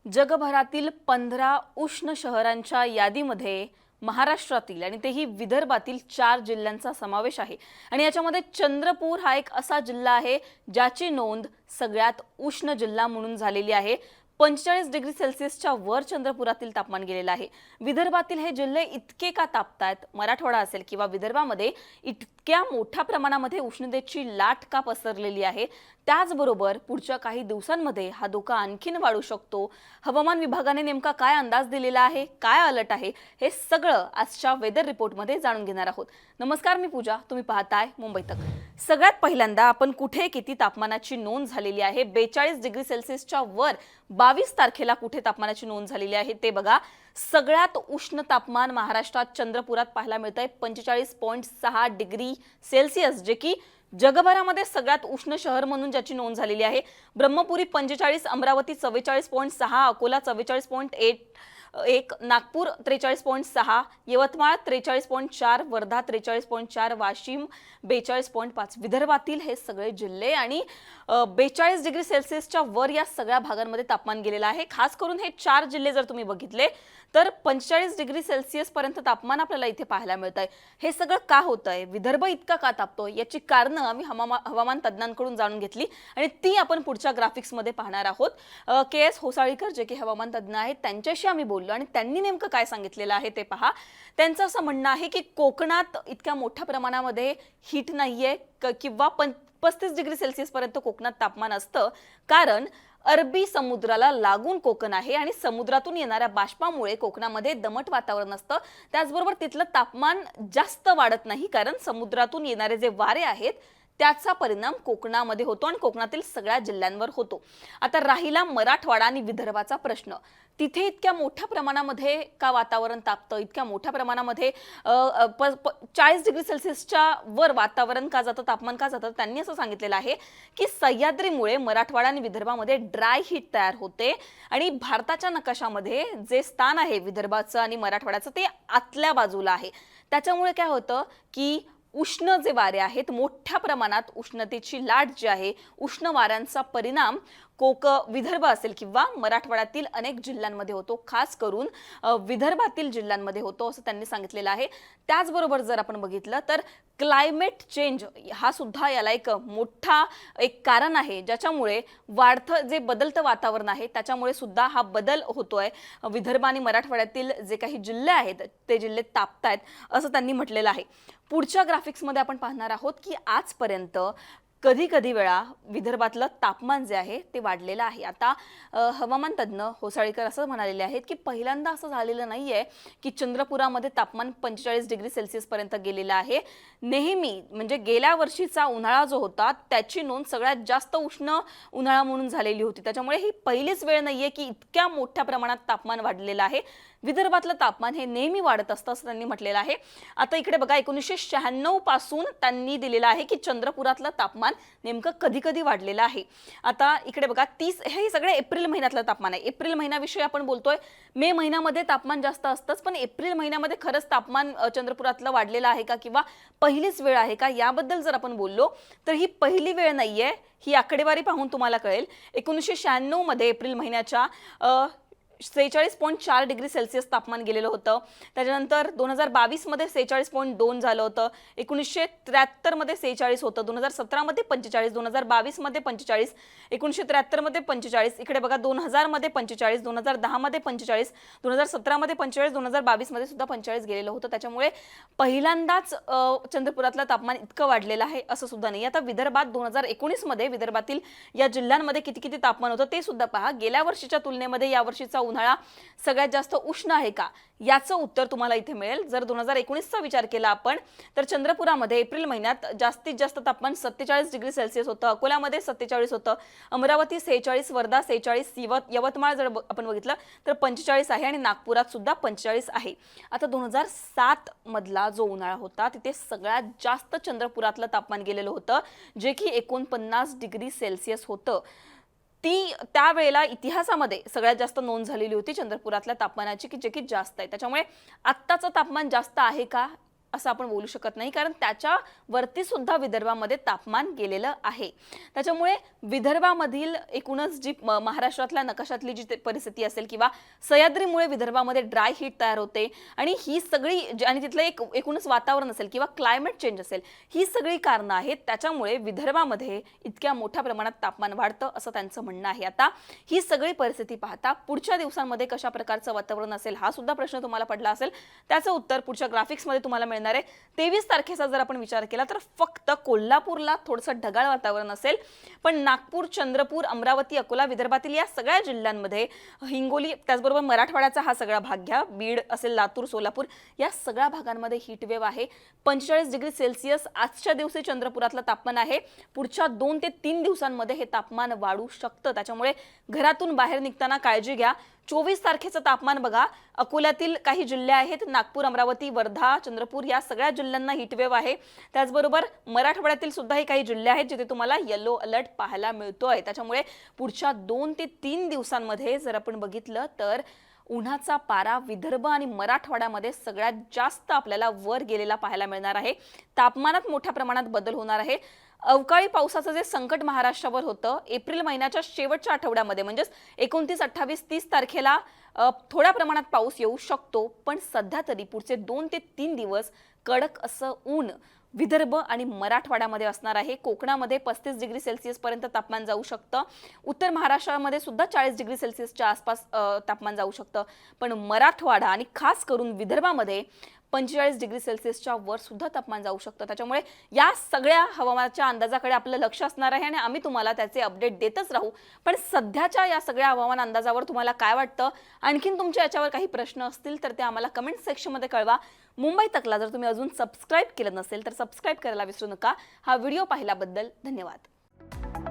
जगभरातील 15 उष्ण शहरांच्या यादीमध्ये महाराष्ट्रातील आणि तेही विदर्भातील 4 जिल्ह्यांचा समावेश आहे आणि याच्यामध्ये चंद्रपूर हा एक असा जिल्हा आहे ज्याची नोंद सगळ्यात उष्ण जिल्हा म्हणून झालेली आहे। 45 डिग्री सेल्सिअसच्या वर चंद्रपुरातील तापमान गेलेलं आहे। विदर्भातील हे जिल्हे इतके का तापतायत, मराठवाडा असेल किंवा विदर्भामध्ये इतक्या मोठ्या प्रमाणामध्ये उष्णतेची लाट का पसरलेली आहे, त्याचबरोबर पुढच्या काही दिवसांमध्ये हा धोका आणखीन वाढू शकतो। हवामान विभागाने नेमका काय अंदाज दिलेला आहे, काय अलर्ट आहे, हे सगळं आजच्या वेदर रिपोर्टमध्ये जाणून घेणार आहोत। नमस्कार, मी पूजा, तुम्ही पाहताय मुंबई तक। सगळ्यात पहिल्यांदा आपण कुठे किती तापमानाची नोंद झालेली आहे, 42 डिग्री सेल्सिअसच्या वर 22 तारखेला कुठे तापमानाची नोंद झालेली आहे ते बघा। सगळ्यात उष्ण तापमान महाराष्ट्रात चंद्रपुरात पाहायला मिळतंय 45.6 डिग्री सेल्सिअस, जे की जगभरामध्ये सगळ्यात उष्ण शहर म्हणून ज्याची नोंद झालेली आहे। ब्रह्मपुरी 45, अमरावती 44.6, अकोला 44.1, नागपूर 43.6, यवतमाळ 43.4, वर्धा 43.4, वाशिम 42.5। विदर्भातील हे सगळे जिल्हे आणि 42 डिग्री सेल्सिअसच्या वर या सगळ्या भागांमध्ये तापमान गेलेलं आहे। खास करून हे 4 जिल्हे जर तुम्ही बघितले तर 45 डिग्री सेल्सिअस पर्यंत तापमान आपल्याला इथे पाहायला मिळतंय। हे सगळं का होतंय, विदर्भ इतका का तापतोय, याची कारणं आम्ही हवामान तज्ञांकडून जाणून घेतली आणि ती आपण पुढच्या ग्राफिक्स मध्ये पाहणार आहोत। के.एस. होसाळीकर जे की हवामान तज्ञ आहेत त्यांच्याशी आम्ही बोललो आणि त्यांनी नेमकं काय सांगितलेलं आहे ते पहा। त्यांचं असं म्हणणं आहे की कोकणात इतक्या मोठ्या प्रमाणामध्ये हीट नाहीये किंवा 35 डिग्री सेल्सिअस पर्यंत कोकणात तापमान असतं, कारण अरबी समुद्राला लागून कोकण आहे आणि समुद्रातून येणाऱ्या बाष्पामुळे कोकणामध्ये दमट वातावरण असतं। त्याचबरोबर तिथलं तापमान जास्त वाढत नाही, कारण समुद्रातून येणारे जे वारे आहेत त्याचा परिणाम कोकणामध्ये होतो आणि कोकणातील सगळ्या जिल्ह्यांवर होतो। आता राहिला मराठवाडा आणि विदर्भाचा प्रश्न, तिथे इतक्या मोठ्या प्रमाणामध्ये का वातावरण तापतं, इतक्या मोठ्या प्रमाणामध्ये 40 डिग्री सेल्सिअसच्या वर वातावरण का जातं, तापमान का जातं। त्यांनी असं सांगितलेलं आहे की सह्याद्रीमुळे मराठवाडा आणि विदर्भामध्ये ड्राय हीट तयार होते आणि भारताच्या नकाशामध्ये जे स्थान आहे विदर्भाचं आणि मराठवाड्याचं ते आतल्या बाजूला आहे। त्याच्यामुळे काय होतं की उष्ण जे वारे आहेत, मोठ्या प्रमाणात उष्णतेची लाट जी आहे, उष्ण वाऱ्यांचा परिणाम विदर्भ असेल किंवा मराठवाड्यातील अनेक जिल्ह्यांमध्ये होतो, खास करून विदर्भातील जिल्ह्यांमध्ये होतो असं त्यांनी सांगितलेलं आहे। त्याचबरोबर जर आपण बघितलं तर क्लायमेट चेंज हा सुद्धा याला एक मोठा कारण आहे, ज्याच्यामुळे वाढतं जे बदलतं वातावरण आहे त्याच्यामुळे सुद्धा हा बदल होतोय। विदर्भ आणि मराठवाड्यातील जे काही जिल्हे आहेत ते जिल्हे तापतायत असं त्यांनी म्हटलेलं आहे। पुढच्या ग्राफिक्स मध्ये आपण पाहणार आहोत की आजपर्यंत कधी कधी वेळा विदर्भातलं तापमान जे आहे ते वाढलेलं आहे। आता हवामान तज्ञ होसाळीकर असं म्हणालेले आहेत की पहिल्यांदा असं झालेलं नाहीये की चंद्रपुरामध्ये तापमान 45 डिग्री सेल्सिअस पर्यंत गेलेलं आहे। नेहमी म्हणजे गेल्या वर्षीचा उन्हाळा जो होता त्याची नोंद सगळ्यात जास्त उष्ण उन्हाळा म्हणून झालेली होती। त्याच्यामुळे ही पहिलीच वेळ नाहीये की इतक्या मोठ्या प्रमाणात तापमान वाढलेलं आहे। विदर्भातलं तापमान हे नेहमी वाढत असतं असं त्यांनी म्हटलेलं आहे। आता इकडे बघा, 1996 पासून त्यांनी दिलेलं आहे की चंद्रपुरातलं तापमान नेमकं कधी कधी वाढलेलं आहे। आता इकडे बघा, 30 हे सगळे एप्रिल महिन्यातलं तापमान आहे। एप्रिल महिन्याविषयी आपण बोलतोय, मे महिन्यामध्ये तापमान जास्त असतंच, पण एप्रिल महिन्यामध्ये खरंच तापमान चंद्रपुरातलं वाढलेलं आहे का किंवा पहिलीच वेळ आहे का, याबद्दल जर आपण बोललो तर ही पहिली वेळ नाहीये। ही आकडेवारी पाहून तुम्हाला कळेल। 1996 मध्ये एप्रिल महिन्याच्या 46.4 डिग्री सेल्सिअस तापमान गेलेलं होतं। त्याच्यानंतर 2022 मध्ये 46.2 झालं होतं, 1973 मध्ये 46 होतं, 2017 मध्ये 45, 2022 मध्ये 45, 1973 मध्ये 45, इकडे बघा 2000 मध्ये 45, 2010 मध्ये 45, 2017 मध्ये 45, 2022 मध्ये सुद्धा 45 गेलेलं होतं। त्याच्यामुळे पहिल्यांदाच चंद्रपुरातलं तापमान इतकं वाढलेलं आहे असं सुद्धा नाही। आता विदर्भात 2019 मध्ये विदर्भातील या जिल्ह्यांमध्ये किती किती तापमान होतं ते सुद्धा पहा। गेल्या वर्षीच्या तुलनेमध्ये या वर्षीचा उन्हाळा सगळ्यात जास्त उष्ण आहे का, याचं उत्तर तुम्हाला इथे मिळेल। जर 2019चा विचार केला आपण तर चंद्रपुरामध्ये एप्रिल महिन्यात जास्तीत जास्त तापमान 47 डिग्री सेल्सिअस होतं, अकोल्यामध्ये 47 होतं, अमरावती 46, वर्धा 46, यवतमाळ जर आपण बघितलं तर 45 आहे आणि नागपुरात सुद्धा 45 आहे। आता 2007 मधला जो उन्हाळा होता तिथे सगळ्यात जास्त चंद्रपुरातलं तापमान गेलेलं होतं, जे की 49 डिग्री सेल्सिअस होतं। त्यावेळेला इतिहासामध्ये सगळ्यात जास्त नोंद झालेली होती चंद्रपुरातल्या तापमानाची, की जे की जास्त आहे। त्याच्यामुळे आत्ताचं तापमान जास्त आहे का, असं आपण बोलू शकत नाही, कारण त्याच्यावरती सुद्धा विदर्भामध्ये तापमान गेलेलं आहे. त्याच्यामुळे विदर्भामधील एकूणच जी महाराष्ट्रातल्या नकाशातली जी परिस्थिती असेल किंवा सह्याद्रीमुळे विदर्भामध्ये ड्राय हीट तयार होते आणि ही सगळी आणि तिथलं एकूणच वातावरण असेल किंवा क्लायमेट चेंज असेल, ही सगळी कारणं आहेत. त्याच्यामुळे विदर्भामध्ये इतक्या मोठ्या प्रमाणात तापमान वाढतं असं त्यांचं म्हणणं आहे. आता ही सगळी परिस्थिती पाहता पुढच्या दिवसांमध्ये कशा प्रकारचं वातावरण असेल हा सुद्धा प्रश्न तुम्हाला पडला असेल. त्याचं उत्तर पुढच्या ग्राफिक्समध्ये तुम्हाला मिळणार आहे. 23 तारखेचा जर आपण विचार केला तर फक्त कोल्हापूरला थोडंसं ढगाळ वातावरण असेल, पण नागपूर, चंद्रपूर, अमरावती, अकोला, विदर्भातील या सगळ्या जिल्ह्यांमध्ये, हिंगोली, त्याचबरोबर मराठवाड्याचा हा सगळा भाग घ्या, बीड असेल, लातूर, सोलापूर या सगळ्या भागांमध्ये हीटवेव्ह आहे. 45 डिग्री सेल्सिअस आजच्या दिवशी चंद्रपुरातलं तापमान आहे. पुढच्या 2 ते 3 दिवसांमध्ये हे तापमान वाढू शकतं. त्याच्यामुळे घरातून बाहेर निघताना काळजी घ्या. 24 तारखेचं तापमान बघा, अकोल्यातील काही जिल्हे आहेत, नागपूर, अमरावती, वर्धा, चंद्रपूर या सगळ्या जिल्ह्यांना हीटवेव्ह आहे. त्याचबरोबर मराठवाड्यातील सुद्धा काही जिल्हे आहेत जिथे तुम्हाला येलो अलर्ट पाहायला मिळतोय. त्याच्यामुळे पुढच्या 2 ते 3 दिवसांमध्ये जर आपण बघितलं तर उन्हाचा पारा विदर्भ आणि मराठवाड्यामध्ये सगळ्यात जास्त आपल्याला वर गेलेला पाहायला मिळणार आहे. तापमानात मोठ्या प्रमाणात बदल होणार आहे. अवकाळी पावसाचं जे संकट महाराष्ट्रावर होतं एप्रिल महिन्याच्या शेवटच्या आठवड्यामध्ये म्हणजेच 29, 28, 30 तारखेला थोड्या प्रमाणात पाऊस येऊ शकतो, पण सध्या तरी पुढचे 2 ते 3 दिवस कडक असं ऊन विदर्भ आणि मराठवाड्यामध्ये असणार आहे. कोकणामध्ये 35 डिग्री सेल्सिअस पर्यंत तापमान जाऊ शकतं. उत्तर महाराष्ट्रामध्ये सुद्धा 40 डिग्री सेल्सिअसच्या आसपास तापमान जाऊ शकतं. पण मराठवाडा आणि खास करून विदर्भामध्ये 45 डिग्री सेल्सिअसच्या वर सुद्धा तापमान जाऊ शकतं. त्याच्यामुळे या सगळ्या हवामानाच्या अंदाजाकडे आपलं लक्ष असणार आहे आणि आम्ही तुम्हाला त्याचे अपडेट देतच राहू. पण सध्याच्या या सगळ्या हवामान अंदाजावर तुम्हाला काय वाटतं? आणखीन तुमच्या याच्यावर काही प्रश्न असतील तर ते आम्हाला कमेंट सेक्शनमध्ये कळवा. मुंबई तकला जर तुम्ही अजून सबस्क्राईब केलं नसेल तर सबस्क्राईब करायला विसरू नका. हा व्हिडिओ पाहिल्याबद्दल धन्यवाद.